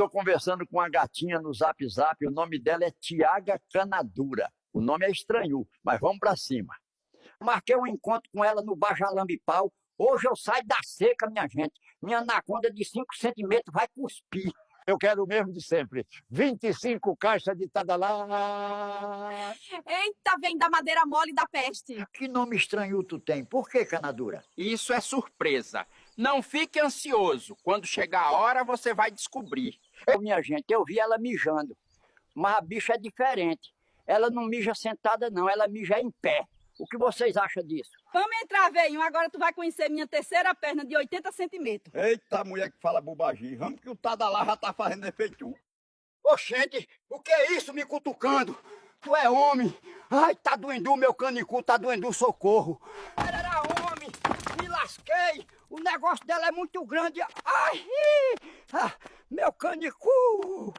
Tô conversando com uma gatinha no Zap Zap, o nome dela é Tiaga Canadura. O nome é estranho, mas vamos pra cima. Marquei um encontro com ela no Bajalambipau. Hoje eu saio da seca, minha gente. Minha anaconda de 5 centímetros vai cuspir. Eu quero o mesmo de sempre. 25 caixas de Tadalá. Eita, vem da madeira mole da peste. Que nome estranho tu tem? Por que, Canadura? Isso é surpresa. Não fique ansioso. Quando chegar a hora, você vai descobrir. Minha gente, eu vi ela mijando. Mas a bicha é diferente. Ela não mija sentada, não. Ela mija em pé. O que vocês acham disso? Vamos entrar, velhinho. Agora tu vai conhecer minha terceira perna de 80 centímetros. Eita, mulher que fala bobagem. Vamos que o Tadalá já tá fazendo efeito. Oxente, o que é isso me cutucando? Tu é homem. Ai, tá doendo o meu canicu, tá doendo o socorro. Ela era homem, me lasquei. O negócio dela é muito grande. Ai, meu canicu.